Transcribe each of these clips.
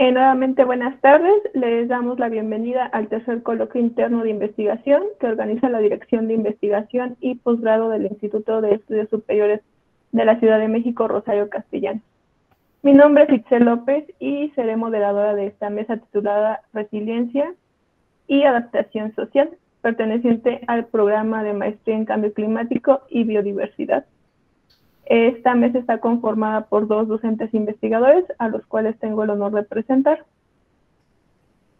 Nuevamente, buenas tardes. Les damos la bienvenida al tercer coloquio interno de investigación que organiza la Dirección de Investigación y Posgrado del Instituto de Estudios Superiores de la Ciudad de México, Rosario Castellanos. Mi nombre es Itzel López y seré moderadora de esta mesa titulada Resiliencia y Adaptación Social, perteneciente al programa de Maestría en Cambio Climático y Biodiversidad. Esta mesa está conformada por dos docentes investigadores, a los cuales tengo el honor de presentar.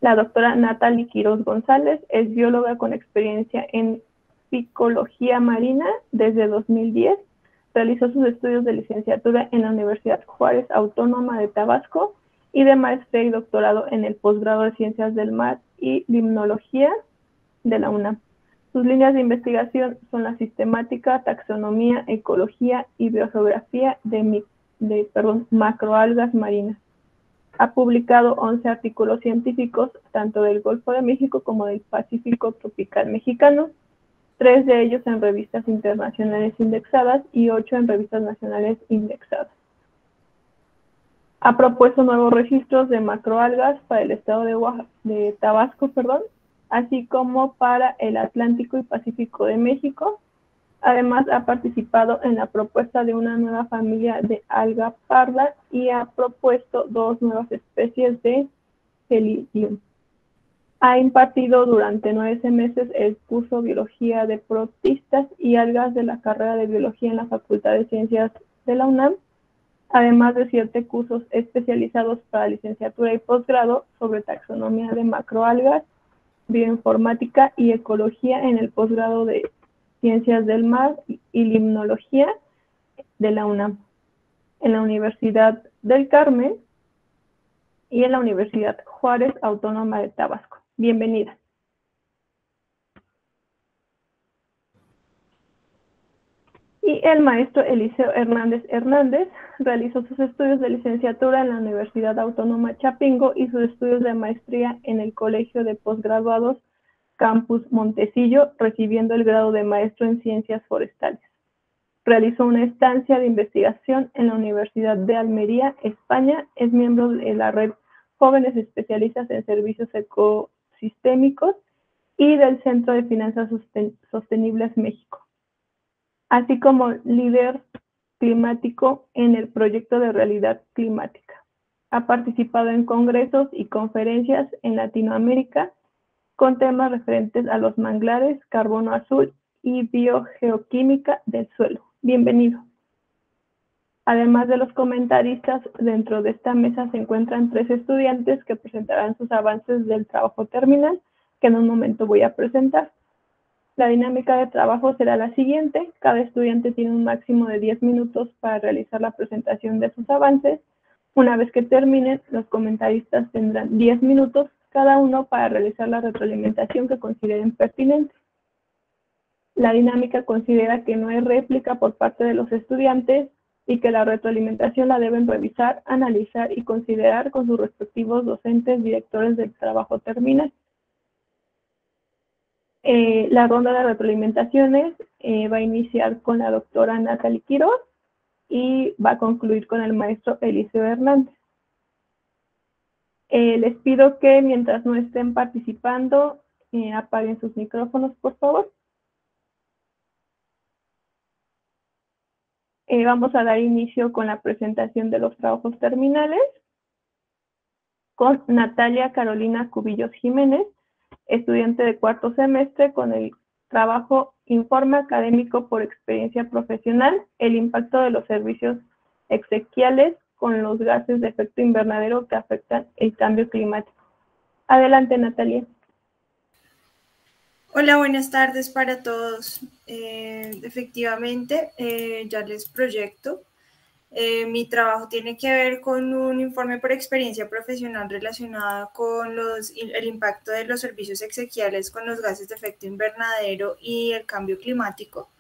La doctora Natalie Quiroz González es bióloga con experiencia en picología marina desde 2010. Realizó sus estudios de licenciatura en la Universidad Juárez Autónoma de Tabasco y de maestría y doctorado en el posgrado de Ciencias del Mar y Limnología de la UNAM. Sus líneas de investigación son la sistemática, taxonomía, ecología y biogeografía de macroalgas marinas. Ha publicado 11 artículos científicos, tanto del Golfo de México como del Pacífico tropical mexicano, 3 de ellos en revistas internacionales indexadas y 8 en revistas nacionales indexadas. Ha propuesto nuevos registros de macroalgas para el estado de Tabasco, así como para el Atlántico y Pacífico de México. Además, ha participado en la propuesta de una nueva familia de alga parda y ha propuesto 2 nuevas especies de Helidium. Ha impartido durante 9 semestres el curso Biología de Protistas y Algas de la carrera de Biología en la Facultad de Ciencias de la UNAM, además de 7 cursos especializados para licenciatura y posgrado sobre taxonomía de macroalgas, bioinformática y ecología en el posgrado de Ciencias del Mar y Limnología de la UNAM, en la Universidad del Carmen y en la Universidad Juárez Autónoma de Tabasco. Bienvenida. Y el maestro Eliseo Hernández realizó sus estudios de licenciatura en la Universidad Autónoma Chapingo y sus estudios de maestría en el Colegio de Posgraduados Campus Montecillo, recibiendo el grado de maestro en Ciencias Forestales. Realizó una estancia de investigación en la Universidad de Almería, España. Es miembro de la red Jóvenes Especialistas en Servicios Ecosistémicos y del Centro de Finanzas Sostenibles México, así como líder climático en el proyecto de realidad climática. Ha participado en congresos y conferencias en Latinoamérica con temas referentes a los manglares, carbono azul y biogeoquímica del suelo. Bienvenido. Además de los comentaristas, dentro de esta mesa se encuentran 3 estudiantes que presentarán sus avances del trabajo terminal, que en un momento voy a presentar. La dinámica de trabajo será la siguiente. Cada estudiante tiene un máximo de 10 minutos para realizar la presentación de sus avances. Una vez que terminen, los comentaristas tendrán 10 minutos cada uno para realizar la retroalimentación que consideren pertinente. La dinámica considera que no hay réplica por parte de los estudiantes y que la retroalimentación la deben revisar, analizar y considerar con sus respectivos docentes, directores del trabajo terminal. La ronda de retroalimentaciones va a iniciar con la doctora Natalie Quiroz y va a concluir con el maestro Eliseo Hernández. Les pido que mientras no estén participando, apaguen sus micrófonos, por favor. Vamos a dar inicio con la presentación de los trabajos terminales con Natalia Carolina Cubillos Jiménez, estudiante de 4º semestre, con el trabajo Informe académico por experiencia profesional, el impacto de los servicios exequiales con los gases de efecto invernadero que afectan el cambio climático. Adelante, Natalia. Hola, buenas tardes para todos. Efectivamente, ya les proyecto. Mi trabajo tiene que ver con un informe por experiencia profesional relacionado con el impacto de los servicios exequiales con los gases de efecto invernadero y el cambio climático.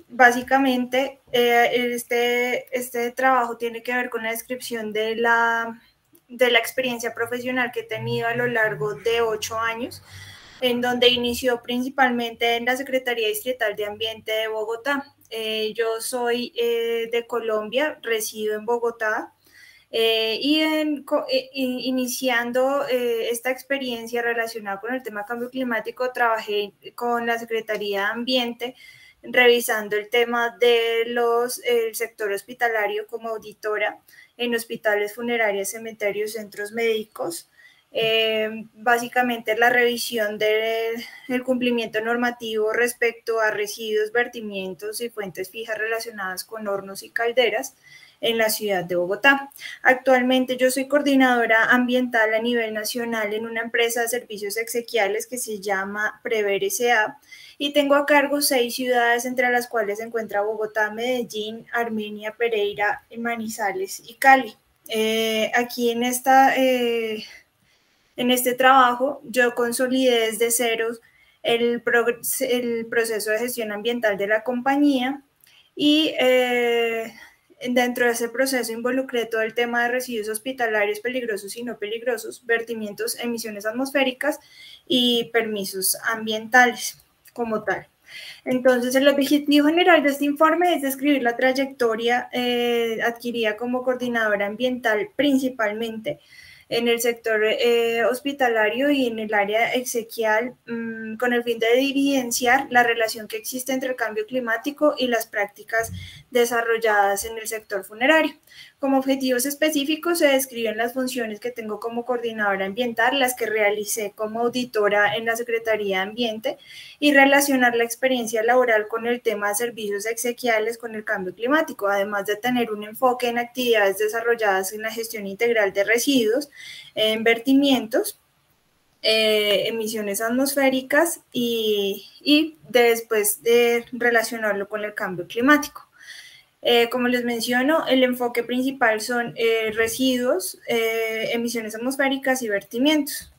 Básicamente, este trabajo tiene que ver con la descripción de la experiencia profesional que he tenido a lo largo de 8 años, en donde inició principalmente en la Secretaría Distrital de Ambiente de Bogotá. Yo soy de Colombia, resido en Bogotá. Iniciando esta experiencia relacionada con el tema cambio climático, trabajé con la Secretaría de Ambiente revisando el tema del sector hospitalario como auditora en hospitales, funerarias, cementerios, centros médicos. Básicamente la revisión del cumplimiento normativo respecto a residuos, vertimientos y fuentes fijas relacionadas con hornos y calderas en la ciudad de Bogotá. Actualmente yo soy coordinadora ambiental a nivel nacional en una empresa de servicios exequiales que se llama Prever S.A. y tengo a cargo 6 ciudades, entre las cuales se encuentra Bogotá, Medellín, Armenia, Pereira, Manizales y Cali. Aquí en este trabajo yo consolidé desde cero el proceso de gestión ambiental de la compañía y dentro de ese proceso involucré todo el tema de residuos hospitalarios peligrosos y no peligrosos, vertimientos, emisiones atmosféricas y permisos ambientales como tal. Entonces, el objetivo general de este informe es describir la trayectoria adquirida como coordinadora ambiental principalmente en el sector hospitalario y en el área exequial, con el fin de evidenciar la relación que existe entre el cambio climático y las prácticas desarrolladas en el sector funerario. Como objetivos específicos se describen las funciones que tengo como coordinadora ambiental, las que realicé como auditora en la Secretaría de Ambiente, y relacionar la experiencia laboral con el tema de servicios exequiales con el cambio climático, además de tener un enfoque en actividades desarrolladas en la gestión integral de residuos, en vertimientos, emisiones atmosféricas y después de relacionarlo con el cambio climático. Como les menciono, el enfoque principal son residuos, emisiones atmosféricas y vertimientos.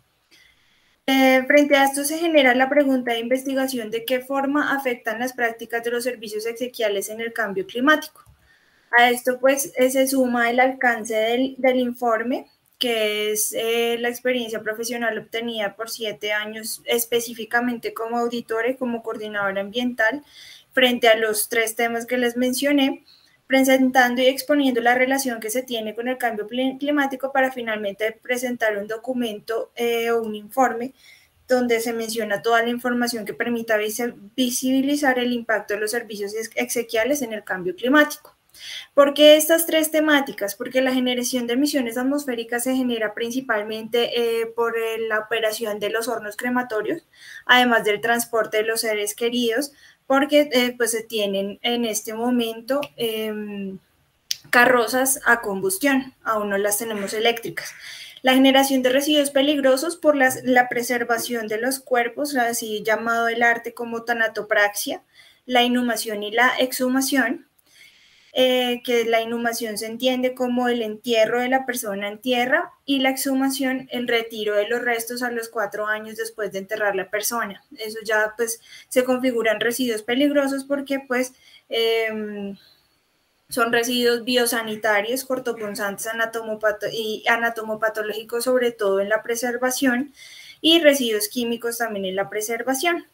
Frente a esto se genera la pregunta de investigación de qué forma afectan las prácticas de los servicios exequiales en el cambio climático. A esto pues se suma el alcance del informe, que es la experiencia profesional obtenida por 7 años específicamente como auditora y como coordinadora ambiental frente a los 3 temas que les mencioné, presentando y exponiendo la relación que se tiene con el cambio climático para finalmente presentar un documento o un informe donde se menciona toda la información que permita visibilizar el impacto de los servicios exequiales en el cambio climático. ¿Por qué estas 3 temáticas? Porque la generación de emisiones atmosféricas se genera principalmente por la operación de los hornos crematorios, además del transporte de los seres queridos, porque pues se tienen en este momento carrozas a combustión, aún no las tenemos eléctricas. La generación de residuos peligrosos por la preservación de los cuerpos, así llamado el arte como tanatopraxia, la inhumación y la exhumación, que la inhumación se entiende como el entierro de la persona en tierra y la exhumación, el retiro de los restos a los 4 años después de enterrar la persona. Eso ya pues se configuran residuos peligrosos porque pues son residuos biosanitarios, cortopunzantes y anatomopatológicos, sobre todo en la preservación, y residuos químicos también en la preservación.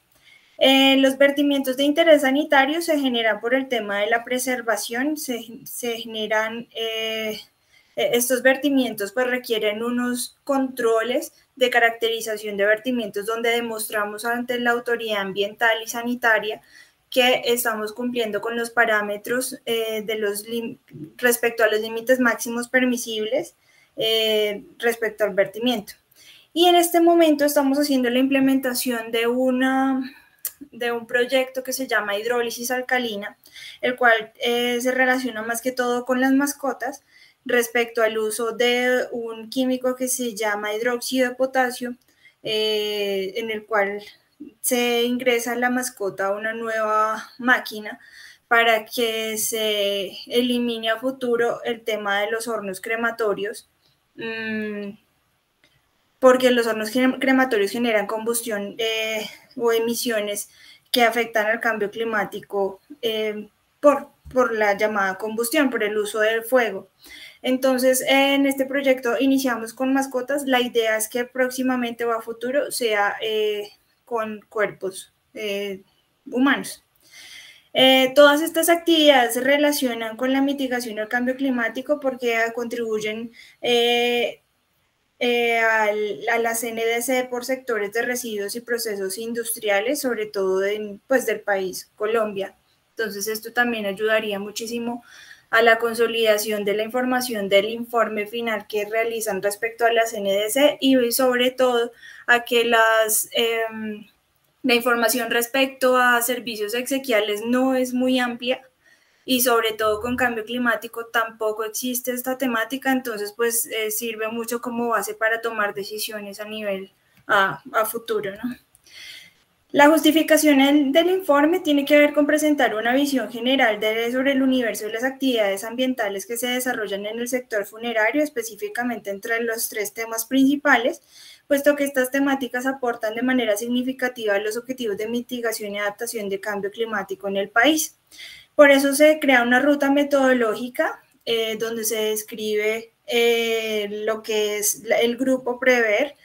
Los vertimientos de interés sanitario se generan por el tema de la preservación, se generan, estos vertimientos pues requieren unos controles de caracterización de vertimientos donde demostramos ante la autoridad ambiental y sanitaria que estamos cumpliendo con los parámetros respecto a los límites máximos permisibles respecto al vertimiento. Y en este momento estamos haciendo la implementación de un proyecto que se llama hidrólisis alcalina, el cual se relaciona más que todo con las mascotas respecto al uso de un químico que se llama hidróxido de potasio, en el cual se ingresa la mascota a una nueva máquina para que se elimine a futuro el tema de los hornos crematorios, porque los hornos crematorios generan combustión o emisiones que afectan al cambio climático por la llamada combustión, por el uso del fuego. Entonces, en este proyecto iniciamos con mascotas. La idea es que próximamente o a futuro sea con cuerpos humanos. Todas estas actividades se relacionan con la mitigación del cambio climático porque contribuyen a las NDC por sectores de residuos y procesos industriales, sobre todo pues, del país, Colombia. Entonces, esto también ayudaría muchísimo a la consolidación de la información del informe final que realizan respecto a las NDC y sobre todo a que la información respecto a servicios exequiales no es muy amplia y sobre todo con cambio climático tampoco existe esta temática, entonces pues sirve mucho como base para tomar decisiones a nivel a futuro, ¿no? La justificación del informe tiene que ver con presentar una visión general sobre el universo de las actividades ambientales que se desarrollan en el sector funerario, específicamente entre los 3 temas principales, puesto que estas temáticas aportan de manera significativa a los objetivos de mitigación y adaptación de cambio climático en el país. Por eso se crea una ruta metodológica donde se describe lo que es el grupo Prever,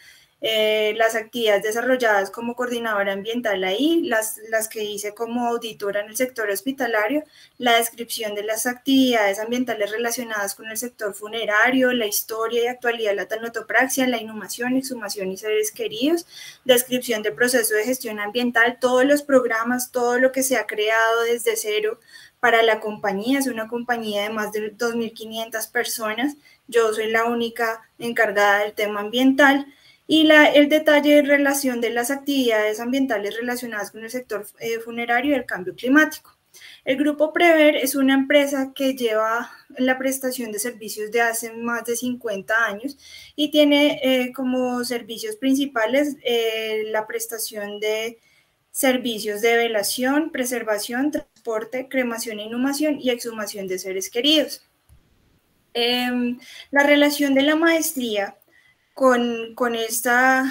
las actividades desarrolladas como coordinadora ambiental ahí, las que hice como auditora en el sector hospitalario, la descripción de las actividades ambientales relacionadas con el sector funerario, la historia y actualidad de la tanatopraxia, la inhumación, exhumación y seres queridos, descripción del proceso de gestión ambiental, todos los programas, todo lo que se ha creado desde cero para la compañía. Es una compañía de más de 2.500 personas. Yo soy la única encargada del tema ambiental. Y el detalle de relación de las actividades ambientales relacionadas con el sector funerario y el cambio climático. El Grupo Prever es una empresa que lleva la prestación de servicios de hace más de 50 años y tiene como servicios principales la prestación de servicios de velación, preservación, transporte, cremación e inhumación y exhumación de seres queridos. La relación de la maestría con esta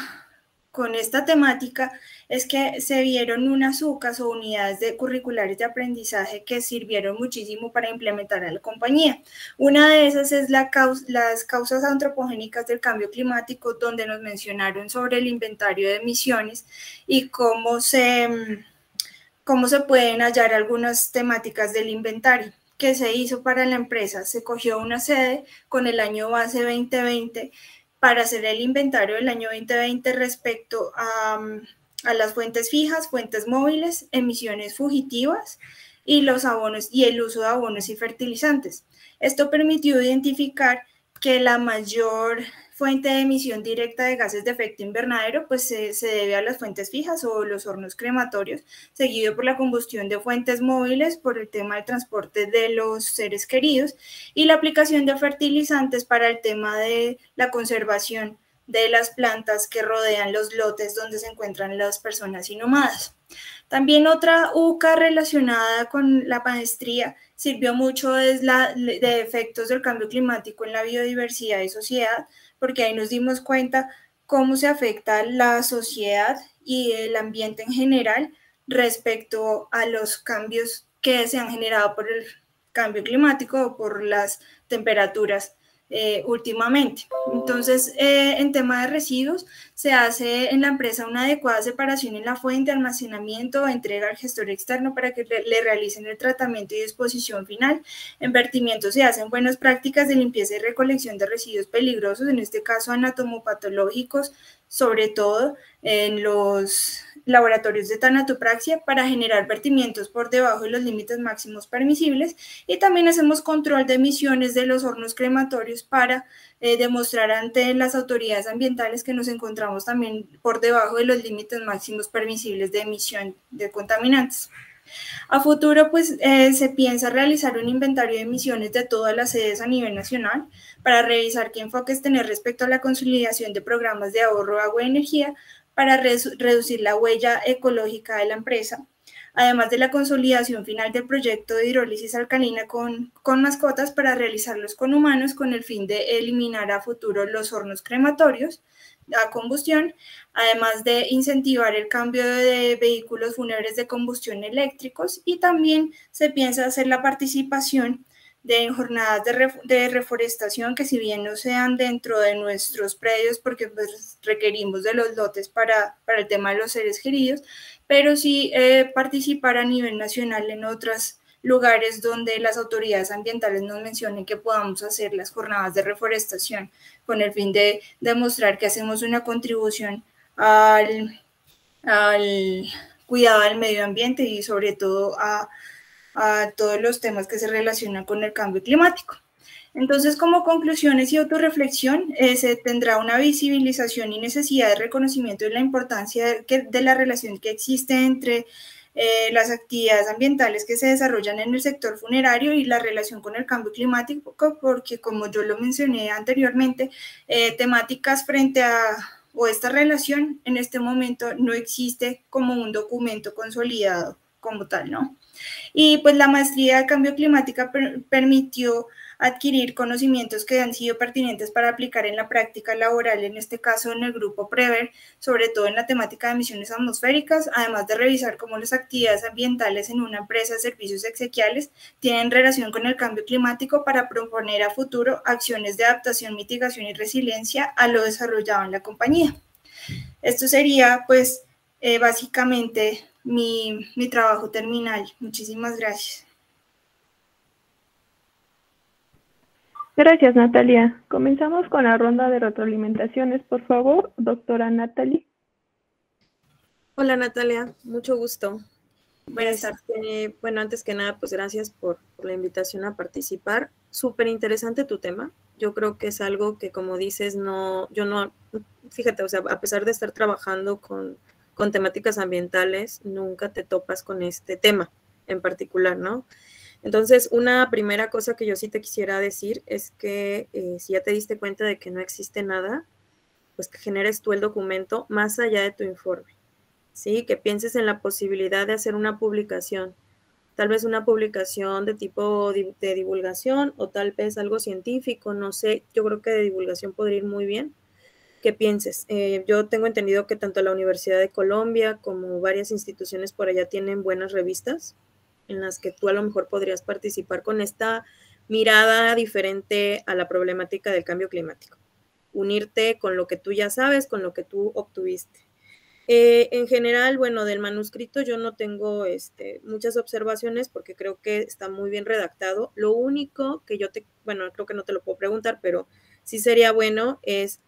temática es que se vieron unas UCAs o unidades curriculares de aprendizaje que sirvieron muchísimo para implementar a la compañía. Una de esas es las causas antropogénicas del cambio climático, donde nos mencionaron sobre el inventario de emisiones y cómo se pueden hallar algunas temáticas del inventario. ¿Qué se hizo para la empresa? Se cogió una sede con el año base 2020 para hacer el inventario del año 2020 respecto a las fuentes fijas, fuentes móviles, emisiones fugitivas y los abonos y el uso de abonos y fertilizantes. Esto permitió identificar que la mayor fuente de emisión directa de gases de efecto invernadero pues se debe a las fuentes fijas o los hornos crematorios, seguido por la combustión de fuentes móviles por el tema del transporte de los seres queridos y la aplicación de fertilizantes para el tema de la conservación de las plantas que rodean los lotes donde se encuentran las personas inhumadas. También otra UCA relacionada con la maestría sirvió mucho de efectos del cambio climático en la biodiversidad y sociedad, porque ahí nos dimos cuenta cómo se afecta la sociedad y el ambiente en general respecto a los cambios que se han generado por el cambio climático o por las temperaturas últimamente. Entonces, en tema de residuos, se hace en la empresa una adecuada separación en la fuente, almacenamiento, entrega al gestor externo para que le realicen el tratamiento y disposición final. En vertimiento se hacen buenas prácticas de limpieza y recolección de residuos peligrosos, en este caso anatomopatológicos, sobre todo en los laboratorios de tanatopraxia para generar vertimientos por debajo de los límites máximos permisibles y también hacemos control de emisiones de los hornos crematorios para demostrar ante las autoridades ambientales que nos encontramos también por debajo de los límites máximos permisibles de emisión de contaminantes. A futuro, pues, se piensa realizar un inventario de emisiones de todas las sedes a nivel nacional para revisar qué enfoques tener respecto a la consolidación de programas de ahorro de agua y energía para reducir la huella ecológica de la empresa, además de la consolidación final del proyecto de hidrólisis alcalina con mascotas para realizarlos con humanos con el fin de eliminar a futuro los hornos crematorios a combustión, además de incentivar el cambio de vehículos fúnebres de combustión eléctricos y también se piensa hacer la participación de jornadas de reforestación que si bien no sean dentro de nuestros predios porque pues, requerimos de los lotes para el tema de los seres queridos, pero sí participar a nivel nacional en otros lugares donde las autoridades ambientales nos mencionen que podamos hacer las jornadas de reforestación con el fin de demostrar que hacemos una contribución al cuidado del medio ambiente y sobre todo a todos los temas que se relacionan con el cambio climático. Entonces, como conclusiones y autorreflexión, se tendrá una visibilización y necesidad de reconocimiento de la importancia de la relación que existe entre las actividades ambientales que se desarrollan en el sector funerario y la relación con el cambio climático, porque como yo lo mencioné anteriormente, temáticas frente a o esta relación en este momento no existe como un documento consolidado como tal, ¿no? Y pues la maestría de cambio climático permitió adquirir conocimientos que han sido pertinentes para aplicar en la práctica laboral, en este caso en el grupo Prever, sobre todo en la temática de emisiones atmosféricas, además de revisar cómo las actividades ambientales en una empresa de servicios exequiales tienen relación con el cambio climático para proponer a futuro acciones de adaptación, mitigación y resiliencia a lo desarrollado en la compañía. Esto sería pues básicamente mi trabajo terminal. Muchísimas gracias. Gracias, Natalia. Comenzamos con la ronda de retroalimentaciones, por favor, doctora Natalie. Hola, Natalia, mucho gusto. Buenas tardes. Bueno, antes que nada, pues gracias por la invitación a participar. Súper interesante tu tema. Yo creo que es algo que, como dices, fíjate, o sea, a pesar de estar trabajando con temáticas ambientales, nunca te topas con este tema en particular, ¿no? Entonces, una primera cosa que yo sí te quisiera decir es que si ya te diste cuenta de que no existe nada, pues que generes tú el documento más allá de tu informe, ¿sí? Que pienses en la posibilidad de hacer una publicación, tal vez una publicación de tipo de divulgación o tal vez algo científico, no sé, yo creo que de divulgación podría ir muy bien. Que pienses. Yo tengo entendido que tanto la Universidad de Colombia como varias instituciones por allá tienen buenas revistas en las que tú a lo mejor podrías participar con esta mirada diferente a la problemática del cambio climático. Unirte con lo que tú ya sabes, con lo que tú obtuviste. En general, bueno, del manuscrito yo no tengo muchas observaciones porque creo que está muy bien redactado. Lo único que creo que no te lo puedo preguntar, pero sí sería bueno es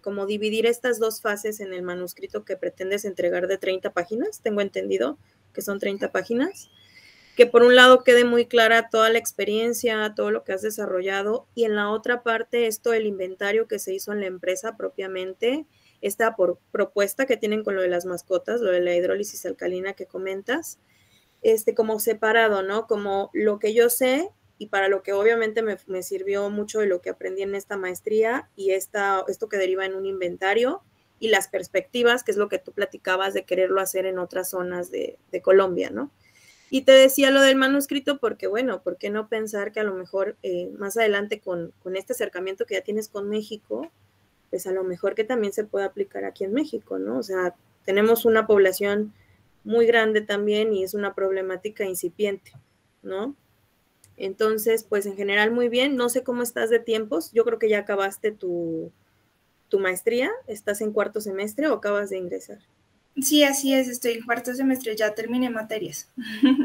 como dividir estas dos fases en el manuscrito que pretendes entregar de 30 páginas. Tengo entendido que son 30 páginas. Que por un lado quede muy clara toda la experiencia, todo lo que has desarrollado, y en la otra parte esto, el inventario que se hizo en la empresa propiamente, esta propuesta que tienen con lo de las mascotas, lo de la hidrólisis alcalina que comentas, como separado, ¿no? Como lo que yo sé y para lo que obviamente me sirvió mucho de lo que aprendí en esta maestría y esto que deriva en un inventario y las perspectivas, que es lo que tú platicabas de quererlo hacer en otras zonas de Colombia, ¿no? Y te decía lo del manuscrito porque, bueno, ¿por qué no pensar que a lo mejor más adelante con este acercamiento que ya tienes con México, pues a lo mejor que también se puede aplicar aquí en México, ¿no? O sea, tenemos una población muy grande también y es una problemática incipiente, ¿no? Entonces, pues en general muy bien. No sé cómo estás de tiempos. Yo creo que ya acabaste tu maestría. ¿Estás en cuarto semestre o acabas de ingresar? Sí, así es, estoy en cuarto semestre, ya terminé materias.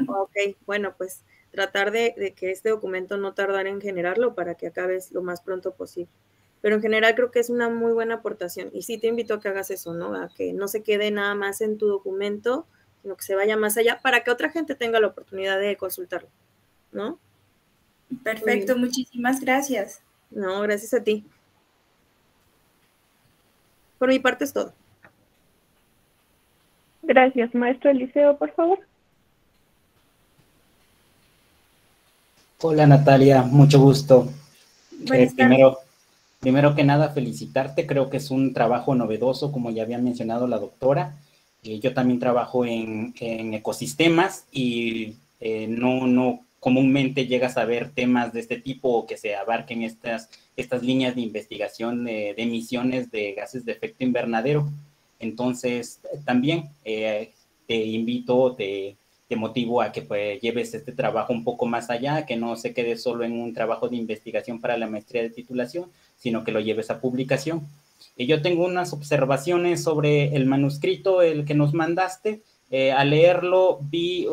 Ok, bueno, pues tratar de que este documento no tardar en generarlo para que acabes lo más pronto posible. Pero en general creo que es una muy buena aportación y sí te invito a que hagas eso, ¿no? A que no se quede nada más en tu documento, sino que se vaya más allá para que otra gente tenga la oportunidad de consultarlo, ¿no? Perfecto, muchísimas gracias. No, gracias a ti. Por mi parte es todo. Gracias. Maestro Eliseo, por favor. Hola Natalia, mucho gusto. Buenas tardes. Primero que nada, felicitarte. Creo que es un trabajo novedoso, como ya había mencionado la doctora. Yo también trabajo en ecosistemas y no comúnmente llegas a ver temas de este tipo o que se abarquen estas líneas de investigación de emisiones de gases de efecto invernadero. Entonces, también te invito, te motivo a que pues, lleves este trabajo un poco más allá, que no se quede solo en un trabajo de investigación para la maestría de titulación, sino que lo lleves a publicación. Yo tengo unas observaciones sobre el manuscrito, el que nos mandaste. al leerlo vi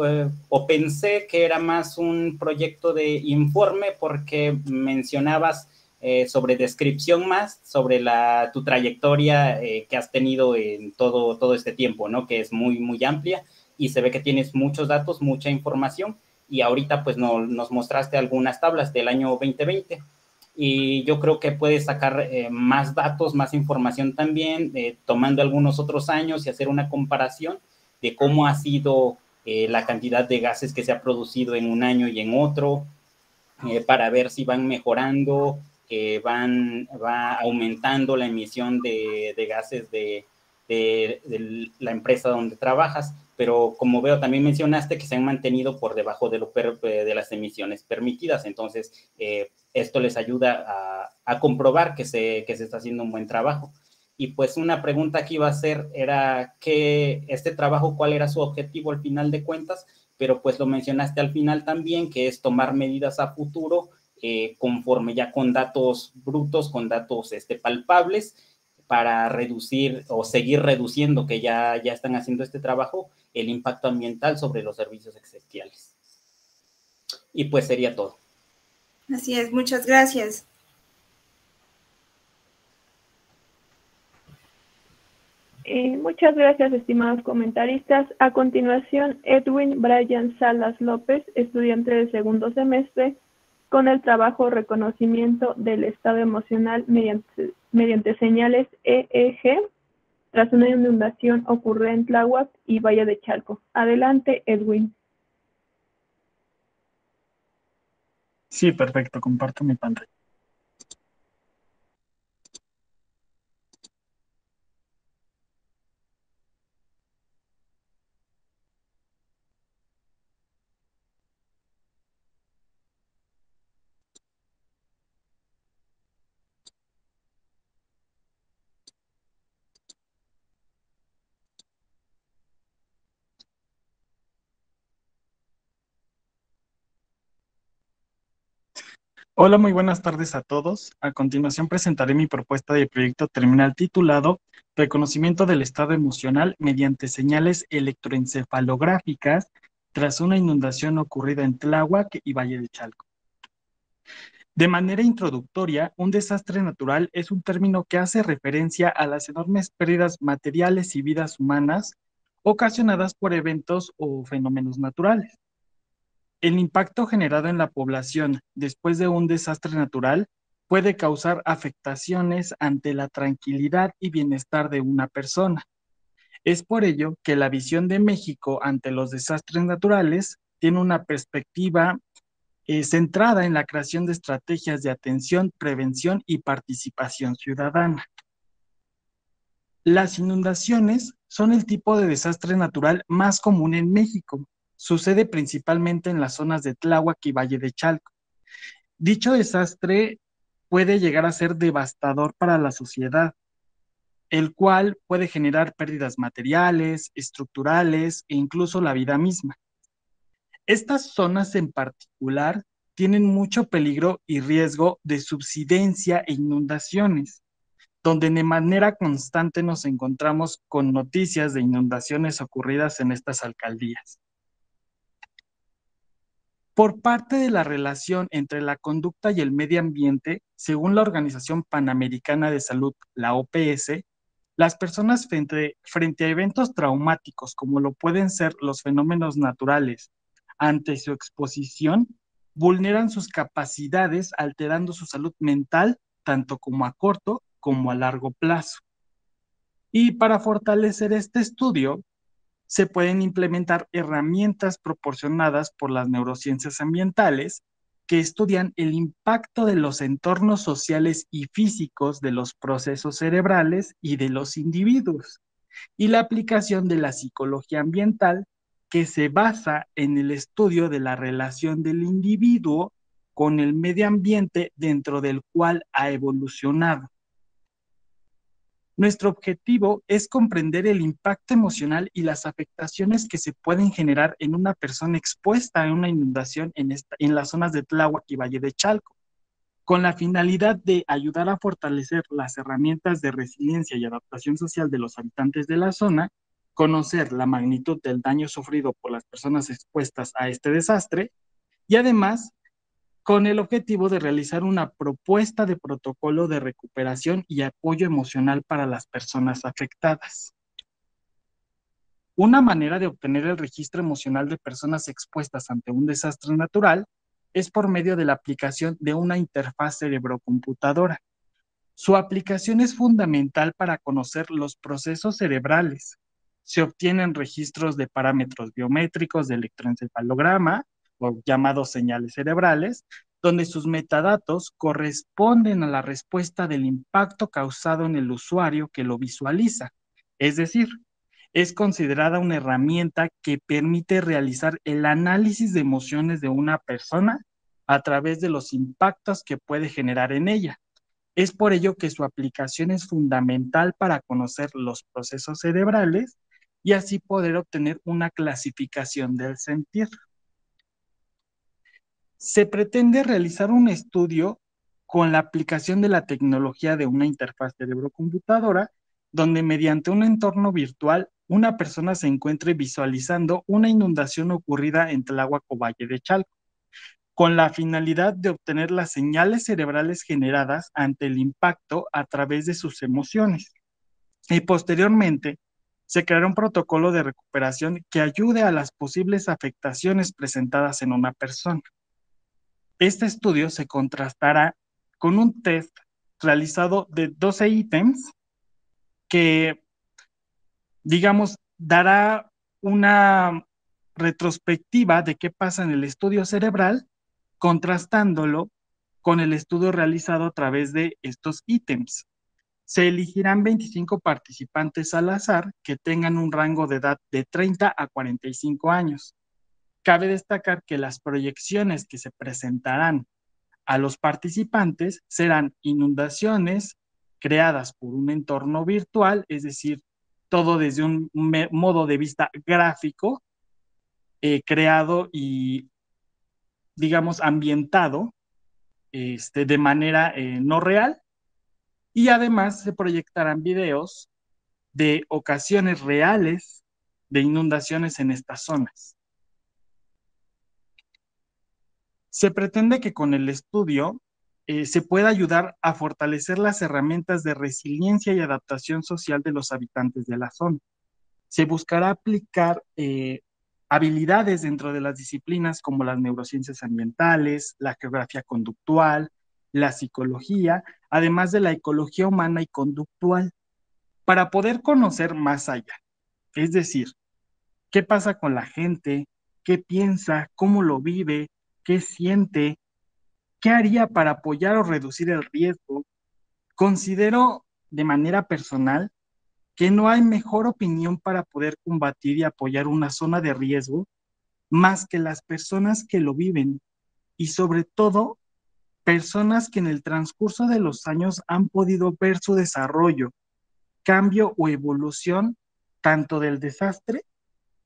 o pensé que era más un proyecto de informe porque mencionabas sobre descripción más, sobre tu trayectoria que has tenido en todo este tiempo, ¿no? Que es muy, muy amplia y se ve que tienes muchos datos, mucha información y ahorita pues nos mostraste algunas tablas del año 2020 y yo creo que puedes sacar más datos, más información también, tomando algunos otros años y hacer una comparación de cómo ha sido la cantidad de gases que se ha producido en un año y en otro, para ver si van mejorando, va aumentando la emisión de gases de la empresa donde trabajas, pero como veo también mencionaste que se han mantenido por debajo de las emisiones permitidas, entonces esto les ayuda a comprobar que se está haciendo un buen trabajo. Y pues una pregunta que iba a hacer era que este trabajo, ¿cuál era su objetivo al final de cuentas? Pero pues lo mencionaste al final también, que es tomar medidas a futuro conforme ya con datos brutos, con datos palpables, para reducir o seguir reduciendo, que ya están haciendo este trabajo, el impacto ambiental sobre los servicios esenciales. Y pues sería todo. Así es, muchas gracias. Muchas gracias, estimados comentaristas. A continuación, Edwin Brian Salas López, estudiante de segundo semestre, con el trabajo Reconocimiento del Estado Emocional mediante señales EEG, tras una inundación ocurrida en Tláhuac y Valle de Chalco. Adelante, Edwin. Sí, perfecto, comparto mi pantalla. Hola, muy buenas tardes a todos. A continuación presentaré mi propuesta de proyecto terminal titulado Reconocimiento del estado emocional mediante señales electroencefalográficas tras una inundación ocurrida en Tláhuac y Valle de Chalco. De manera introductoria, un desastre natural es un término que hace referencia a las enormes pérdidas materiales y vidas humanas ocasionadas por eventos o fenómenos naturales. El impacto generado en la población después de un desastre natural puede causar afectaciones ante la tranquilidad y bienestar de una persona. Es por ello que la visión de México ante los desastres naturales tiene una perspectiva centrada en la creación de estrategias de atención, prevención y participación ciudadana. Las inundaciones son el tipo de desastre natural más común en México. Sucede principalmente en las zonas de Tláhuac y Valle de Chalco. Dicho desastre puede llegar a ser devastador para la sociedad, el cual puede generar pérdidas materiales, estructurales e incluso la vida misma. Estas zonas en particular tienen mucho peligro y riesgo de subsidencia e inundaciones, donde de manera constante nos encontramos con noticias de inundaciones ocurridas en estas alcaldías. Por parte de la relación entre la conducta y el medio ambiente, según la Organización Panamericana de Salud, la OPS, las personas frente a eventos traumáticos, como lo pueden ser los fenómenos naturales, ante su exposición, vulneran sus capacidades, alterando su salud mental, tanto como a corto como a largo plazo. Y para fortalecer este estudio, se pueden implementar herramientas proporcionadas por las neurociencias ambientales que estudian el impacto de los entornos sociales y físicos de los procesos cerebrales y de los individuos, y la aplicación de la psicología ambiental que se basa en el estudio de la relación del individuo con el medio ambiente dentro del cual ha evolucionado. Nuestro objetivo es comprender el impacto emocional y las afectaciones que se pueden generar en una persona expuesta a una inundación en las zonas de Tláhuac y Valle de Chalco, con la finalidad de ayudar a fortalecer las herramientas de resiliencia y adaptación social de los habitantes de la zona conocer la magnitud del daño sufrido por las personas expuestas a este desastre y además con el objetivo de realizar una propuesta de protocolo de recuperación y apoyo emocional para las personas afectadas. Una manera de obtener el registro emocional de personas expuestas ante un desastre natural es por medio de la aplicación de una interfaz cerebrocomputadora. Su aplicación es fundamental para conocer los procesos cerebrales. Se obtienen registros de parámetros biométricos de electroencefalograma, o llamados señales cerebrales, donde sus metadatos corresponden a la respuesta del impacto causado en el usuario que lo visualiza. Es decir, es considerada una herramienta que permite realizar el análisis de emociones de una persona a través de los impactos que puede generar en ella. Es por ello que su aplicación es fundamental para conocer los procesos cerebrales y así poder obtener una clasificación del sentir. Se pretende realizar un estudio con la aplicación de la tecnología de una interfaz cerebrocomputadora, donde mediante un entorno virtual una persona se encuentre visualizando una inundación ocurrida en Tláhuaco Valle de Chalco, con la finalidad de obtener las señales cerebrales generadas ante el impacto a través de sus emociones. Y posteriormente, se creará un protocolo de recuperación que ayude a las posibles afectaciones presentadas en una persona. Este estudio se contrastará con un test realizado de 12 ítems que, digamos, dará una retrospectiva de qué pasa en el estudio cerebral, contrastándolo con el estudio realizado a través de estos ítems. Se elegirán 25 participantes al azar que tengan un rango de edad de 30 a 45 años. Cabe destacar que las proyecciones que se presentarán a los participantes serán inundaciones creadas por un entorno virtual, es decir, todo desde un modo de vista gráfico, creado y, digamos, ambientado de manera no real, y además se proyectarán videos de ocasiones reales de inundaciones en estas zonas. Se pretende que con el estudio se pueda ayudar a fortalecer las herramientas de resiliencia y adaptación social de los habitantes de la zona. Se buscará aplicar habilidades dentro de las disciplinas como las neurociencias ambientales, la geografía conductual, la psicología, además de la ecología humana y conductual, para poder conocer más allá. Es decir, qué pasa con la gente, qué piensa, cómo lo vive, qué siente, qué haría para apoyar o reducir el riesgo. Considero de manera personal que no hay mejor opinión para poder combatir y apoyar una zona de riesgo más que las personas que lo viven y sobre todo personas que en el transcurso de los años han podido ver su desarrollo, cambio o evolución tanto del desastre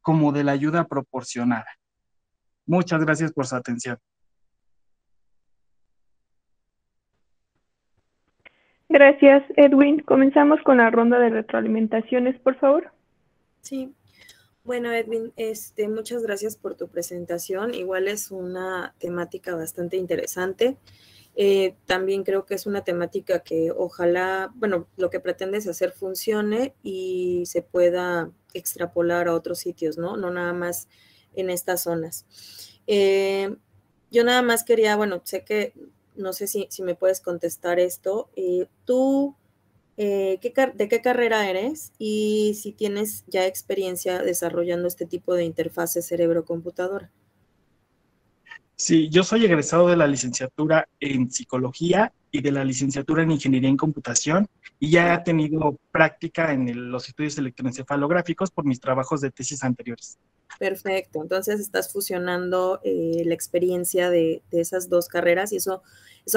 como de la ayuda proporcionada. Muchas gracias por su atención. Gracias, Edwin. Comenzamos con la ronda de retroalimentaciones, por favor. Sí. Bueno, Edwin, muchas gracias por tu presentación. Igual es una temática bastante interesante. También creo que es una temática que ojalá, bueno, lo que pretendes hacer funcione y se pueda extrapolar a otros sitios, ¿no? No nada más en estas zonas. Yo nada más quería, bueno, sé que, no sé si me puedes contestar esto. Tú, ¿de qué carrera eres? Y si tienes ya experiencia desarrollando este tipo de interfaces cerebro-computadora. Sí, yo soy egresado de la licenciatura en psicología y de la licenciatura en ingeniería en computación y ya he tenido práctica en los estudios electroencefalográficos por mis trabajos de tesis anteriores. Perfecto, entonces estás fusionando la experiencia de esas dos carreras y eso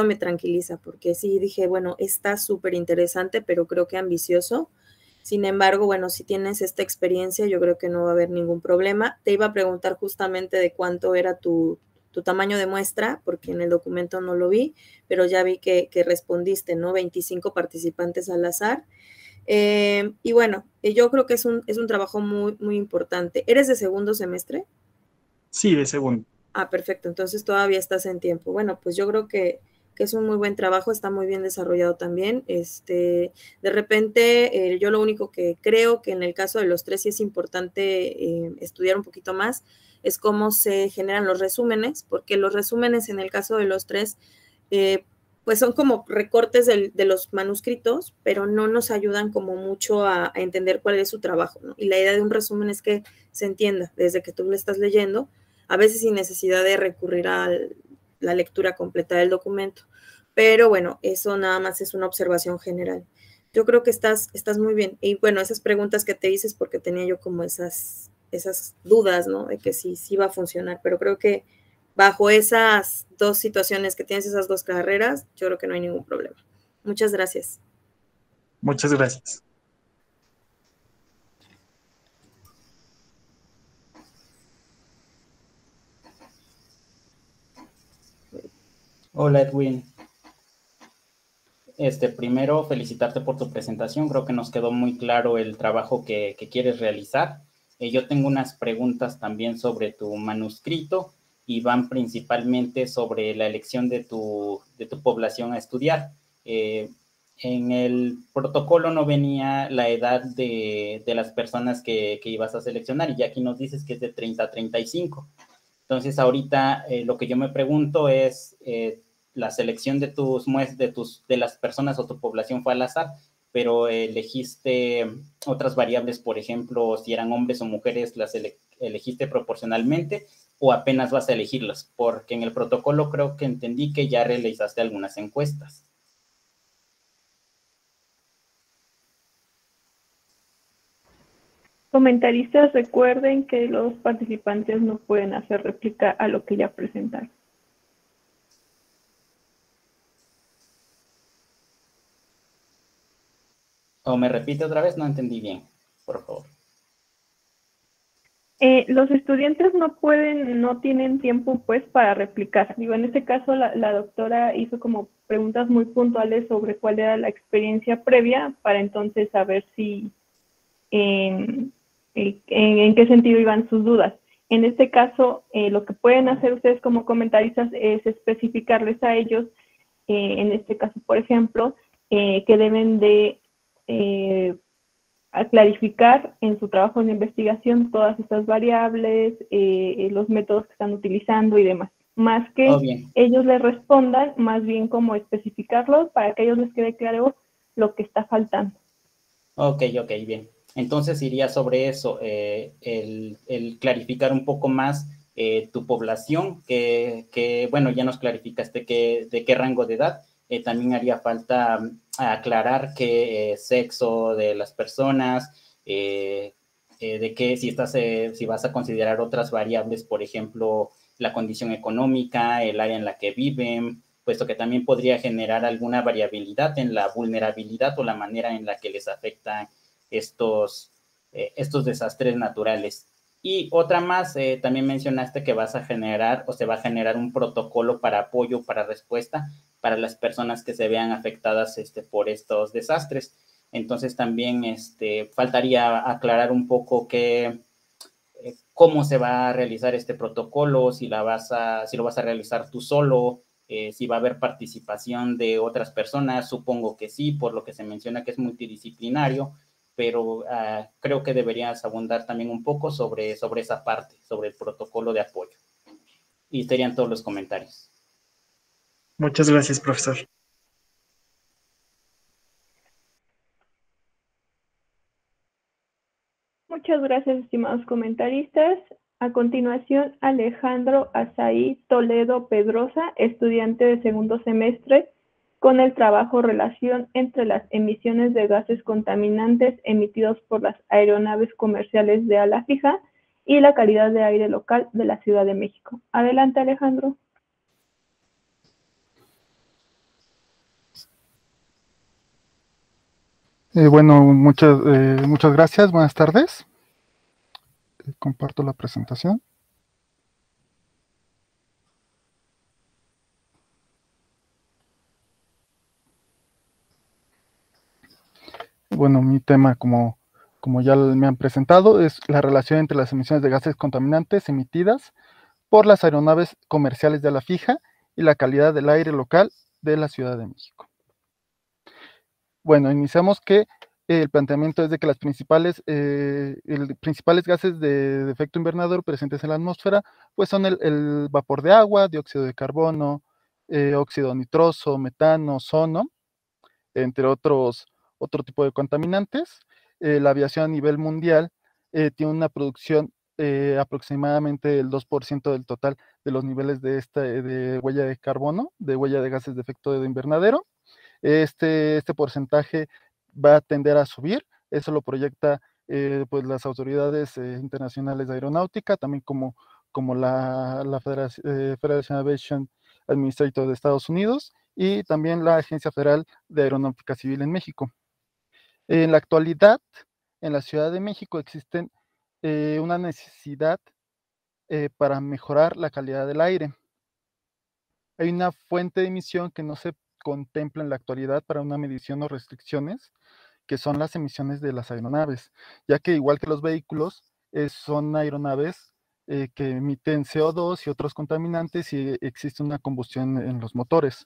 me tranquiliza porque sí dije, bueno, está súper interesante, pero creo que ambicioso. Sin embargo, bueno, si tienes esta experiencia, yo creo que no va a haber ningún problema. Te iba a preguntar justamente de cuánto era tu tamaño de muestra, porque en el documento no lo vi, pero ya vi que respondiste, ¿no? 25 participantes al azar. Y bueno, yo creo que es un trabajo muy, muy importante. ¿Eres de segundo semestre? Sí, de segundo. Ah, perfecto, entonces todavía estás en tiempo. Bueno, pues yo creo que es un muy buen trabajo, está muy bien desarrollado también. De repente, yo lo único que creo que en el caso de los tres sí es importante estudiar un poquito más es cómo se generan los resúmenes, porque los resúmenes en el caso de los tres, pues son como recortes de los manuscritos, pero no nos ayudan como mucho a entender cuál es su trabajo, ¿no? Y la idea de un resumen es que se entienda desde que tú lo estás leyendo, a veces sin necesidad de recurrir a la lectura completa del documento. Pero bueno, eso nada más es una observación general. Yo creo que estás muy bien. Y bueno, esas preguntas que te hice es porque tenía yo como esas dudas, ¿no? De que sí va a funcionar, pero creo que bajo esas dos situaciones que tienes, esas dos carreras, yo creo que no hay ningún problema. Muchas gracias. Muchas gracias. Hola Edwin. Primero, felicitarte por tu presentación. Creo que nos quedó muy claro el trabajo que quieres realizar. Yo tengo unas preguntas también sobre tu manuscrito y van principalmente sobre la elección de tu población a estudiar. En el protocolo no venía la edad de las personas que ibas a seleccionar y ya aquí nos dices que es de 30 a 35. Entonces, ahorita lo que yo me pregunto es, la selección de las personas o tu población fue al azar, pero elegiste otras variables, por ejemplo, si eran hombres o mujeres, las elegiste proporcionalmente o apenas vas a elegirlas, porque en el protocolo creo que entendí que ya realizaste algunas encuestas. Comentaristas, recuerden que los participantes no pueden hacer réplica a lo que ya presentaron. ¿O me repite otra vez? No entendí bien, por favor. Los estudiantes no tienen tiempo pues para replicar. Digo, en este caso la doctora hizo como preguntas muy puntuales sobre cuál era la experiencia previa para entonces saber si en qué sentido iban sus dudas. En este caso, lo que pueden hacer ustedes como comentaristas es especificarles a ellos, en este caso, por ejemplo, que deben de a clarificar en su trabajo de investigación todas estas variables, los métodos que están utilizando y demás. Más que ellos les respondan, más bien como especificarlos para que a ellos les quede claro lo que está faltando. Ok, bien. Entonces iría sobre eso, el clarificar un poco más tu población, que bueno, ya nos clarificaste de qué rango de edad. También haría falta aclarar qué sexo de las personas, de qué, si vas a considerar otras variables, por ejemplo, la condición económica, el área en la que viven, puesto que también podría generar alguna variabilidad en la vulnerabilidad o la manera en la que les afectan estos desastres naturales. Y otra más, también mencionaste que vas a generar o se va a generar un protocolo para apoyo, para respuesta para las personas que se vean afectadas por estos desastres. Entonces también faltaría aclarar un poco cómo se va a realizar este protocolo, si lo vas a realizar tú solo, si va a haber participación de otras personas, supongo que sí, por lo que se menciona que es multidisciplinario, pero creo que deberías abundar también un poco sobre esa parte, sobre el protocolo de apoyo. Y serían todos los comentarios. Muchas gracias, profesor. Muchas gracias, estimados comentaristas. A continuación, Alejandro Azaí Toledo Pedrosa, estudiante de segundo semestre, con el trabajo Relación entre las emisiones de gases contaminantes emitidos por las aeronaves comerciales de ala fija y la calidad de aire local de la Ciudad de México. Adelante, Alejandro. Bueno, muchas gracias. Buenas tardes. Comparto la presentación. Bueno, mi tema, como ya me han presentado, es la relación entre las emisiones de gases contaminantes emitidas por las aeronaves comerciales de ala fija y la calidad del aire local de la Ciudad de México. Bueno, iniciamos que el planteamiento es de que los principales gases de efecto invernadero presentes en la atmósfera pues son el vapor de agua, dióxido de carbono, óxido nitroso, metano, ozono, entre otro tipo de contaminantes. La aviación a nivel mundial tiene una producción aproximadamente del 2% del total de los niveles de huella de carbono, de huella de gases de efecto de invernadero. Este porcentaje va a tender a subir, eso lo proyecta pues las autoridades internacionales de aeronáutica, también como la Federation Aviation Administrator de Estados Unidos y también la Agencia Federal de Aeronáutica Civil en México. En la actualidad, en la Ciudad de México existen una necesidad para mejorar la calidad del aire. Hay una fuente de emisión que no se contempla en la actualidad para una medición o restricciones, que son las emisiones de las aeronaves, ya que igual que los vehículos, son aeronaves que emiten CO2 y otros contaminantes y existe una combustión en los motores.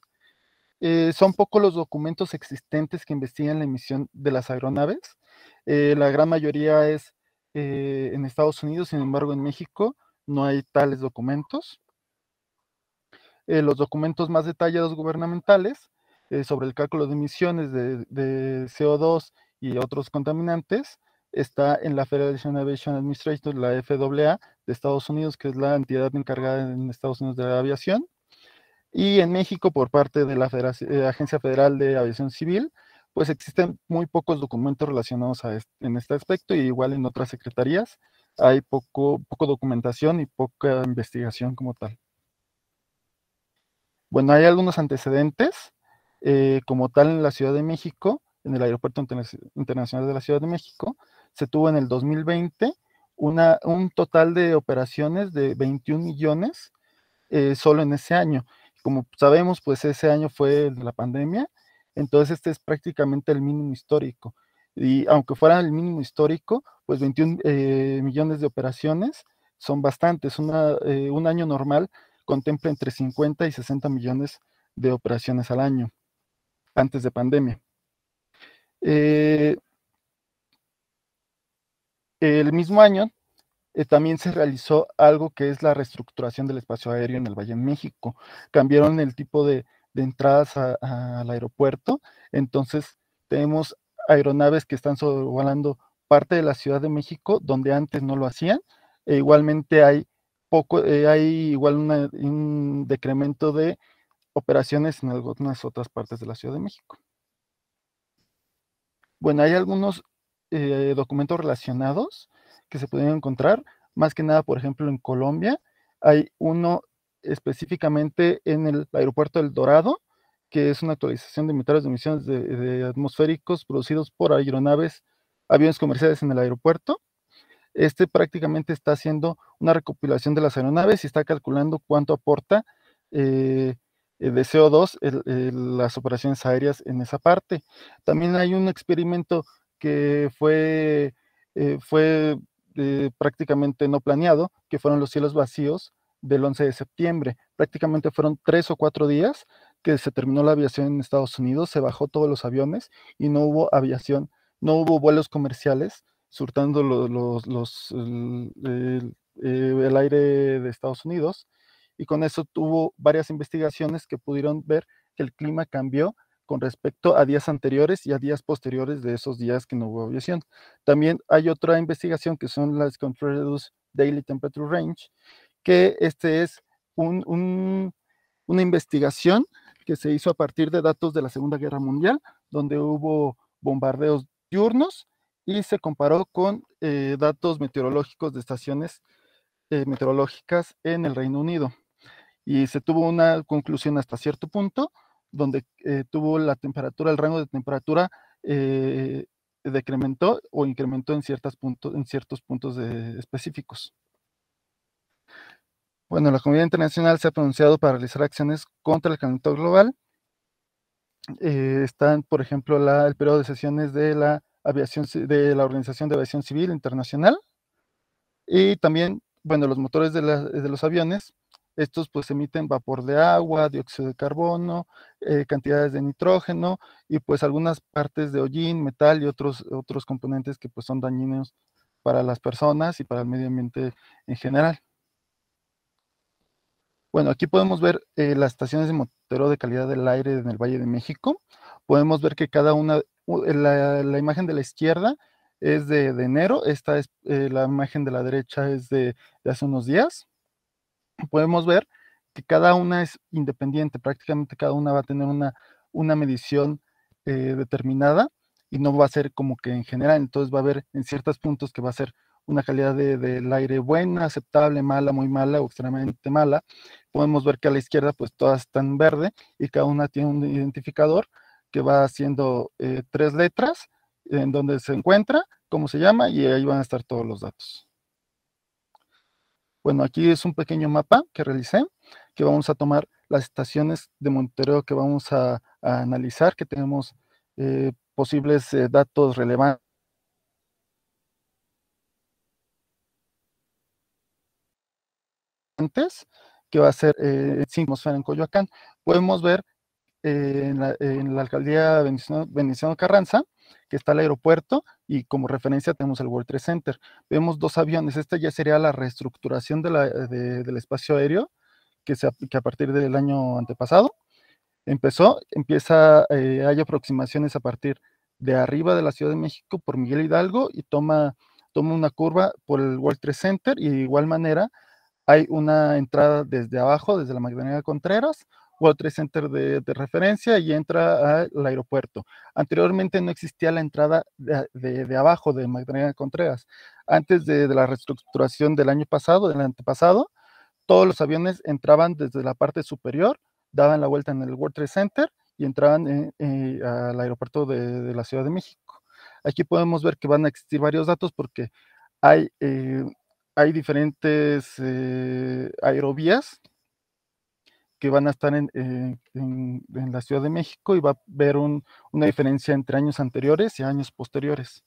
Son pocos los documentos existentes que investigan la emisión de las aeronaves. La gran mayoría es en Estados Unidos, sin embargo en México no hay tales documentos. Los documentos más detallados gubernamentales sobre el cálculo de emisiones de CO2 y otros contaminantes está en la Federation Aviation Administration, la FAA de Estados Unidos, que es la entidad encargada en Estados Unidos de la aviación, y en México por parte de la Agencia Federal de Aviación Civil, pues existen muy pocos documentos relacionados en este aspecto, y igual en otras secretarías hay poco documentación y poca investigación como tal. Bueno, hay algunos antecedentes, como tal en la Ciudad de México, en el Aeropuerto Internacional de la Ciudad de México, se tuvo en el 2020 un total de operaciones de 21 millones solo en ese año. Como sabemos, pues ese año fue la pandemia, entonces este es prácticamente el mínimo histórico. Y aunque fuera el mínimo histórico, pues 21 millones de operaciones son bastantes. Un año normal contempla entre 50 y 60 millones de operaciones al año, antes de pandemia. El mismo año también se realizó algo que es la reestructuración del espacio aéreo en el Valle de México. Cambiaron el tipo de entradas al aeropuerto, entonces tenemos aeronaves que están sobrevolando parte de la Ciudad de México donde antes no lo hacían, e igualmente hay igual un decremento de operaciones en algunas otras partes de la Ciudad de México. Bueno, hay algunos documentos relacionados que se pueden encontrar, más que nada, por ejemplo, en Colombia, hay uno específicamente en el aeropuerto del Dorado, que es una actualización de inventarios de emisiones de atmosféricos producidos por aviones comerciales en el aeropuerto. Este prácticamente está haciendo una recopilación de las aeronaves y está calculando cuánto aporta de CO2 las operaciones aéreas en esa parte. También hay un experimento que fue prácticamente no planeado, que fueron los cielos vacíos del 11 de septiembre. Prácticamente fueron 3 o 4 días que se terminó la aviación en Estados Unidos, se bajó todos los aviones y no hubo vuelos comerciales surtando el aire de Estados Unidos, y con eso tuvo varias investigaciones que pudieron ver que el clima cambió con respecto a días anteriores y a días posteriores de esos días que no hubo aviación. También hay otra investigación que son las Contreras Daily Temperature Range, que es una investigación que se hizo a partir de datos de la Segunda Guerra Mundial, donde hubo bombardeos diurnos, y se comparó con datos meteorológicos de estaciones meteorológicas en el Reino Unido. Y se tuvo una conclusión hasta cierto punto, donde tuvo el rango de temperatura decrementó o incrementó en ciertos puntos específicos. Bueno, la comunidad internacional se ha pronunciado para realizar acciones contra el calentamiento global. Están, por ejemplo, el periodo de sesiones de la de la Organización de Aviación Civil Internacional. Y también, bueno, los motores de los aviones, estos pues emiten vapor de agua, dióxido de carbono, cantidades de nitrógeno y pues algunas partes de hollín, metal y otros componentes que pues son dañinos para las personas y para el medio ambiente en general. Bueno, aquí podemos ver las estaciones de monitoreo de calidad del aire en el Valle de México. Podemos ver que cada una, la imagen de la izquierda es de enero, esta es la imagen de la derecha es de hace unos días. Podemos ver que cada una es independiente, prácticamente cada una va a tener una medición determinada y no va a ser como que en general, entonces va a haber en ciertos puntos que va a ser una calidad del aire buena, aceptable, mala, muy mala o extremadamente mala. Podemos ver que a la izquierda pues todas están en verde y cada una tiene un identificador que va haciendo 3 letras en donde se encuentra, cómo se llama y ahí van a estar todos los datos. Bueno, aquí es un pequeño mapa que realicé, que vamos a tomar las estaciones de monitoreo que vamos a analizar, que tenemos posibles datos relevantes que va a ser 5 atmósfera en Coyoacán. Podemos ver en la alcaldía Venustiano Carranza, que está el aeropuerto, y como referencia tenemos el World Trade Center. Vemos 2 aviones, esta ya sería la reestructuración del espacio aéreo, que a partir del año antepasado hay aproximaciones a partir de arriba de la Ciudad de México por Miguel Hidalgo y toma una curva por el World Trade Center y de igual manera hay una entrada desde abajo, desde la Magdalena Contreras, World Trade Center de referencia y entra al aeropuerto. Anteriormente no existía la entrada de abajo de Magdalena Contreras. Antes de la reestructuración del año pasado, del antepasado, todos los aviones entraban desde la parte superior, daban la vuelta en el World Trade Center y entraban al aeropuerto de la Ciudad de México. Aquí podemos ver que van a existir varios datos porque hay diferentes aerovías que van a estar en la Ciudad de México y va a haber una diferencia entre años anteriores y años posteriores.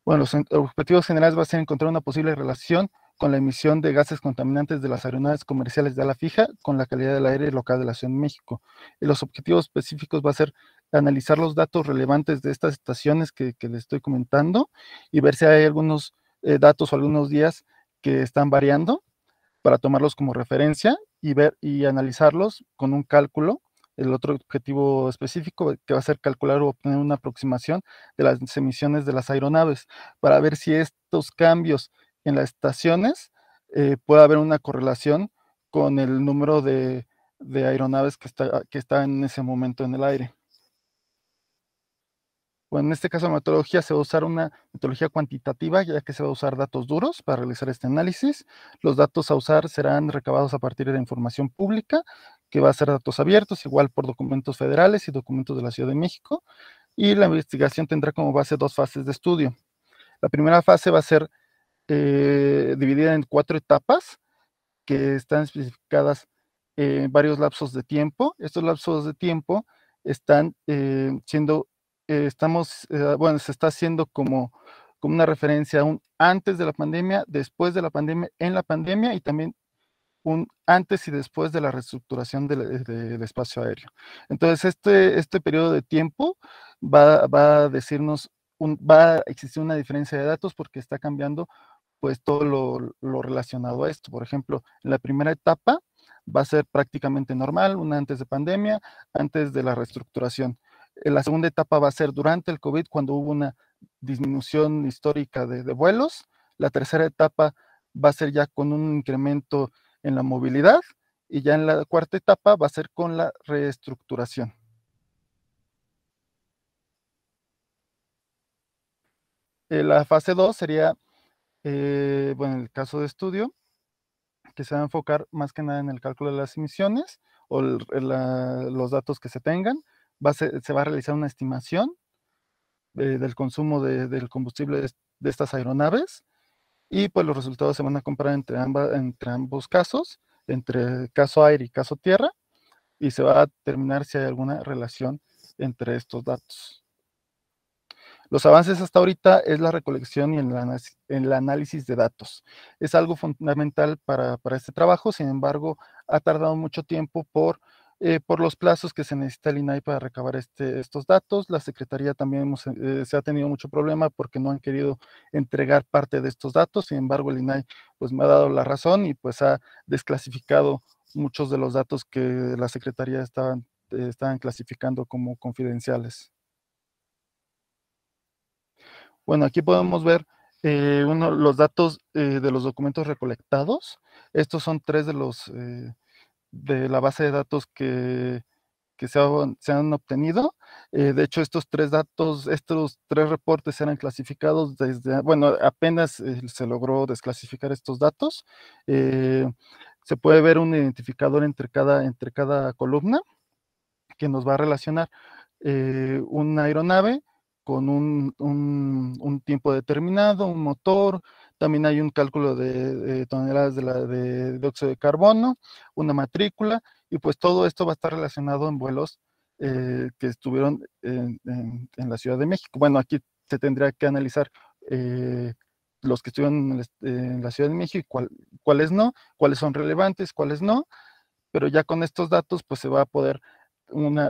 Bueno, los objetivos generales va a ser encontrar una posible relación con la emisión de gases contaminantes de las aeronaves comerciales de ala fija con la calidad del aire local de la Ciudad de México. Y los objetivos específicos va a ser analizar los datos relevantes de estas estaciones que les estoy comentando y ver si hay algunos datos o algunos días que están variando para tomarlos como referencia y ver y analizarlos con un cálculo. El otro objetivo específico que va a ser calcular o obtener una aproximación de las emisiones de las aeronaves para ver si estos cambios en las estaciones puede haber una correlación con el número de aeronaves que está en ese momento en el aire. Bueno, en este caso de metodología se va a usar una metodología cuantitativa, ya que se va a usar datos duros para realizar este análisis. Los datos a usar serán recabados a partir de información pública, que va a ser datos abiertos, igual por documentos federales y documentos de la Ciudad de México. Y la investigación tendrá como base 2 fases de estudio. La primera fase va a ser dividida en 4 etapas, que están especificadas en varios lapsos de tiempo. Estos lapsos de tiempo están siendo se está haciendo como una referencia a un antes de la pandemia, después de la pandemia, en la pandemia y también un antes y después de la reestructuración del espacio aéreo. Entonces, este periodo de tiempo va a decirnos, va a existir una diferencia de datos porque está cambiando pues todo lo relacionado a esto. Por ejemplo, en la primera etapa va a ser prácticamente normal, una antes de pandemia, antes de la reestructuración. En la segunda etapa va a ser durante el COVID, cuando hubo una disminución histórica de vuelos. La tercera etapa va a ser ya con un incremento en la movilidad. Y ya en la cuarta etapa va a ser con la reestructuración. La fase 2 sería, bueno, en el caso de estudio, que se va a enfocar más que nada en el cálculo de las emisiones o los datos que se tengan. Se va a realizar una estimación del consumo del combustible de estas aeronaves y pues los resultados se van a comparar entre ambos casos, entre caso aire y caso tierra, y se va a determinar si hay alguna relación entre estos datos. Los avances hasta ahorita es la recolección y el análisis de datos. Es algo fundamental para este trabajo, sin embargo, ha tardado mucho tiempo por los plazos que se necesita el INAI para recabar estos datos. La Secretaría también se ha tenido mucho problema porque no han querido entregar parte de estos datos, sin embargo, el INAI pues me ha dado la razón y pues ha desclasificado muchos de los datos que la Secretaría estaban clasificando como confidenciales. Bueno, aquí podemos ver los datos de los documentos recolectados. Estos son 3 de la base de datos que se han obtenido. De hecho, estos 3 reportes eran clasificados bueno, apenas se logró desclasificar estos datos. Se puede ver un identificador entre cada columna que nos va a relacionar una aeronave con un tiempo determinado, un motor, también hay un cálculo de toneladas de dióxido de carbono, una matrícula, y pues todo esto va a estar relacionado en vuelos que estuvieron en la Ciudad de México. Bueno, aquí se tendría que analizar los que estuvieron en la Ciudad de México y cuáles no, cuáles son relevantes, cuáles no, pero ya con estos datos pues se va a poder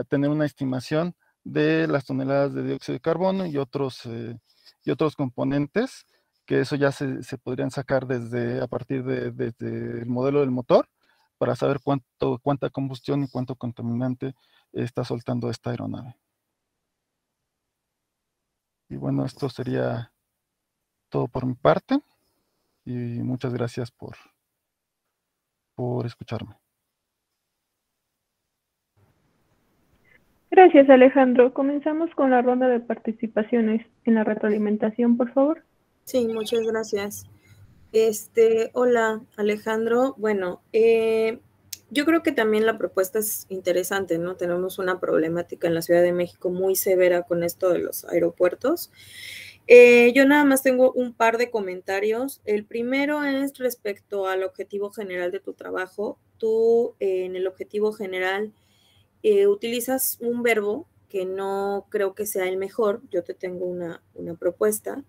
tener una estimación de las toneladas de dióxido de carbono y otros componentes, que eso ya se podrían sacar a partir desde el modelo del motor, para saber cuánta combustión y cuánto contaminante está soltando esta aeronave. Y bueno, esto sería todo por mi parte, y muchas gracias por escucharme. Gracias, Alejandro. Comenzamos con la ronda de participaciones en la retroalimentación, por favor. Sí, muchas gracias. Hola, Alejandro. Bueno, yo creo que también la propuesta es interesante, ¿no? Tenemos una problemática en la Ciudad de México muy severa con esto de los aeropuertos. Yo nada más tengo un par de comentarios. El primero es respecto al objetivo general de tu trabajo. Tú, en el objetivo general, utilizas un verbo que no creo que sea el mejor. Yo te tengo una propuesta.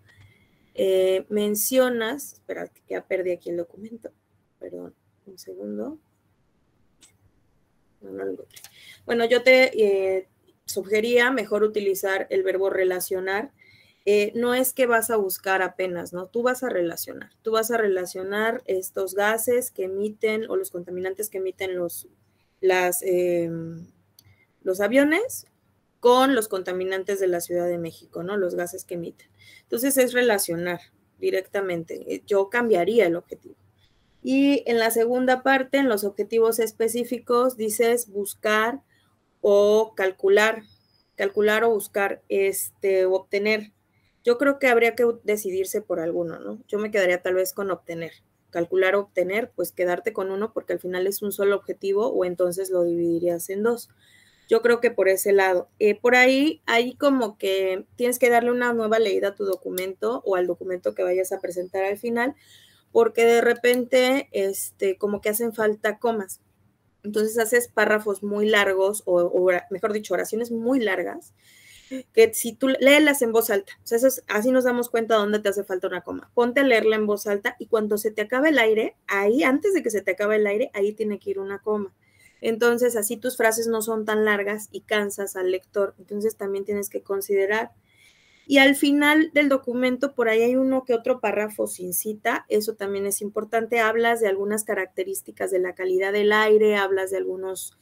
Mencionas, espera, que ya perdí aquí el documento, perdón, un segundo. No lo encontré. Bueno, yo te sugería mejor utilizar el verbo relacionar. No es que vas a buscar apenas, ¿no? Tú vas a relacionar estos gases que emiten o los contaminantes que emiten los aviones con los contaminantes de la Ciudad de México, ¿no? Los gases que emiten. Entonces es relacionar directamente. Yo cambiaría el objetivo. Y en la segunda parte, en los objetivos específicos, dices buscar o calcular o buscar, o obtener. Yo creo que habría que decidirse por alguno, ¿no? Yo me quedaría tal vez con obtener. Calcular o obtener, pues quedarte con uno porque al final es un solo objetivo, o entonces lo dividirías en 2. Yo creo que por ese lado. Por ahí como que tienes que darle una nueva leída a tu documento o al documento que vayas a presentar al final, porque de repente como que hacen falta comas. Entonces haces párrafos muy largos o mejor dicho, oraciones muy largas, que si tú léelas en voz alta, o sea, así nos damos cuenta dónde te hace falta una coma. Ponte a leerla en voz alta y cuando se te acabe el aire, ahí, antes de que se te acabe el aire, ahí tiene que ir una coma. Entonces, así tus frases no son tan largas y cansas al lector. Entonces, también tienes que considerar. Y al final del documento, por ahí hay uno que otro párrafo sin cita. Eso también es importante. Hablas de algunas características de la calidad del aire, hablas de algunos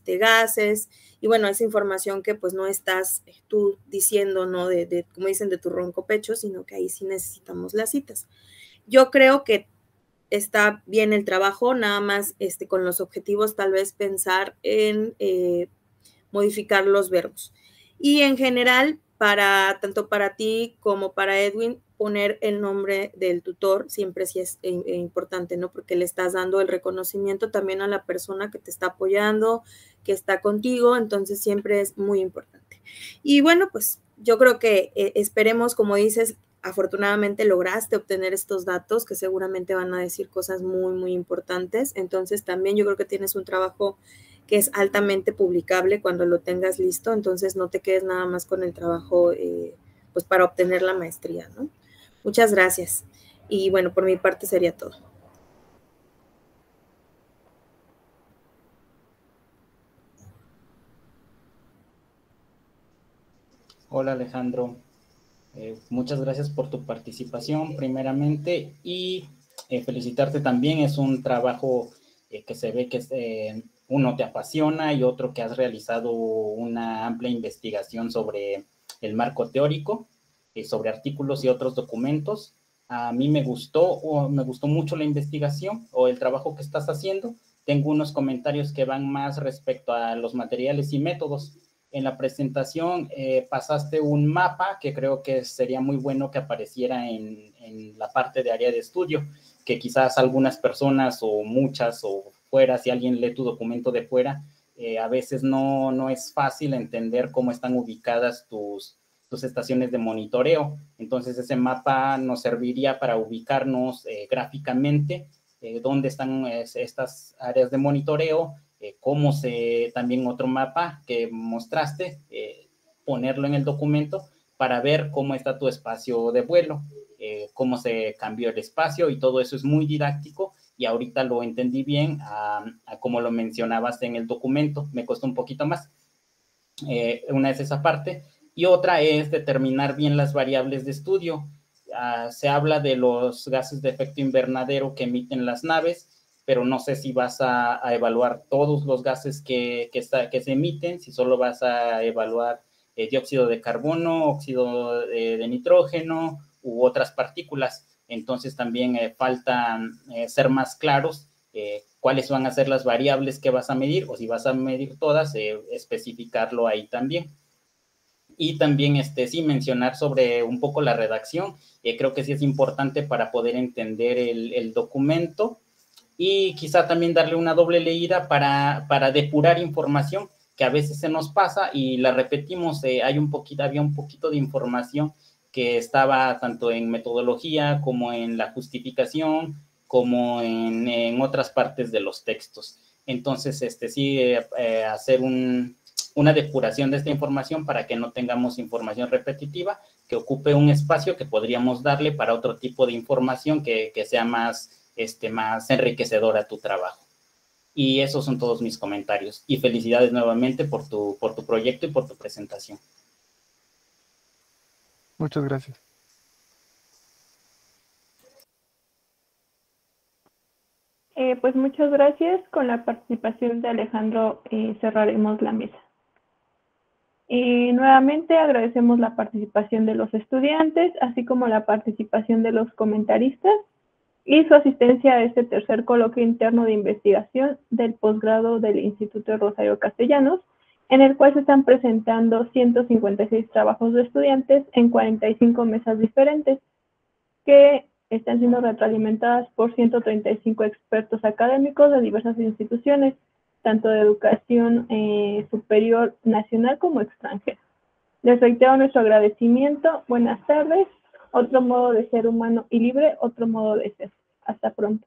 gases. Y bueno, esa información que pues no estás tú diciendo, ¿no? Como dicen, de tu ronco pecho, sino que ahí sí necesitamos las citas. Yo creo que está bien el trabajo, nada más con los objetivos tal vez pensar en modificar los verbos. Y en general, tanto para ti como para Edwin, poner el nombre del tutor siempre sí es importante, ¿no? Porque le estás dando el reconocimiento también a la persona que te está apoyando, que está contigo, entonces siempre es muy importante. Y bueno, pues yo creo que esperemos, como dices, afortunadamente lograste obtener estos datos que seguramente van a decir cosas muy, muy importantes. Entonces también yo creo que tienes un trabajo que es altamente publicable cuando lo tengas listo. Entonces no te quedes nada más con el trabajo pues para obtener la maestría, ¿no? Muchas gracias. Y bueno, por mi parte sería todo. Hola Alejandro, muchas gracias por tu participación primeramente y felicitarte también. Es un trabajo que se ve que uno te apasiona y otro que has realizado una amplia investigación sobre el marco teórico, sobre artículos y otros documentos. A mí me gustó mucho la investigación o el trabajo que estás haciendo. Tengo unos comentarios que van más respecto a los materiales y métodos. En la presentación pasaste un mapa que creo que sería muy bueno que apareciera en la parte de área de estudio, que quizás algunas personas o muchas o fuera, si alguien lee tu documento de fuera, a veces no es fácil entender cómo están ubicadas tus estaciones de monitoreo. Entonces ese mapa nos serviría para ubicarnos gráficamente dónde están estas áreas de monitoreo, también otro mapa que mostraste, ponerlo en el documento para ver cómo está tu espacio de vuelo, cómo se cambió el espacio y todo eso es muy didáctico y ahorita lo entendí bien a como lo mencionabas en el documento, me costó un poquito más. Una es esa parte y otra es determinar bien las variables de estudio. Se habla de los gases de efecto invernadero que emiten las naves, pero no sé si vas a evaluar todos los gases que se emiten, si solo vas a evaluar dióxido de carbono, óxido de nitrógeno u otras partículas. Entonces también falta ser más claros cuáles van a ser las variables que vas a medir, o si vas a medir todas, especificarlo ahí también. Y también sí mencionar sobre un poco la redacción, creo que sí es importante para poder entender el documento y quizá también darle una doble leída para depurar información que a veces se nos pasa y la repetimos. Había un poquito de información que estaba tanto en metodología como en la justificación, como en otras partes de los textos. Entonces, hacer una depuración de esta información para que no tengamos información repetitiva, que ocupe un espacio que podríamos darle para otro tipo de información que sea más enriquecedora a tu trabajo. Y esos son todos mis comentarios. Y felicidades nuevamente por tu proyecto y por tu presentación. Muchas gracias. Pues muchas gracias. Con la participación de Alejandro cerraremos la mesa. Nuevamente agradecemos la participación de los estudiantes, así como la participación de los comentaristas y su asistencia a este tercer coloquio interno de investigación del posgrado del Instituto Rosario Castellanos, en el cual se están presentando 156 trabajos de estudiantes en 45 mesas diferentes, que están siendo retroalimentadas por 135 expertos académicos de diversas instituciones, tanto de educación superior nacional como extranjera. Les reitero nuestro agradecimiento. Buenas tardes. Otro modo de ser humano y libre, otro modo de ser. Hasta pronto.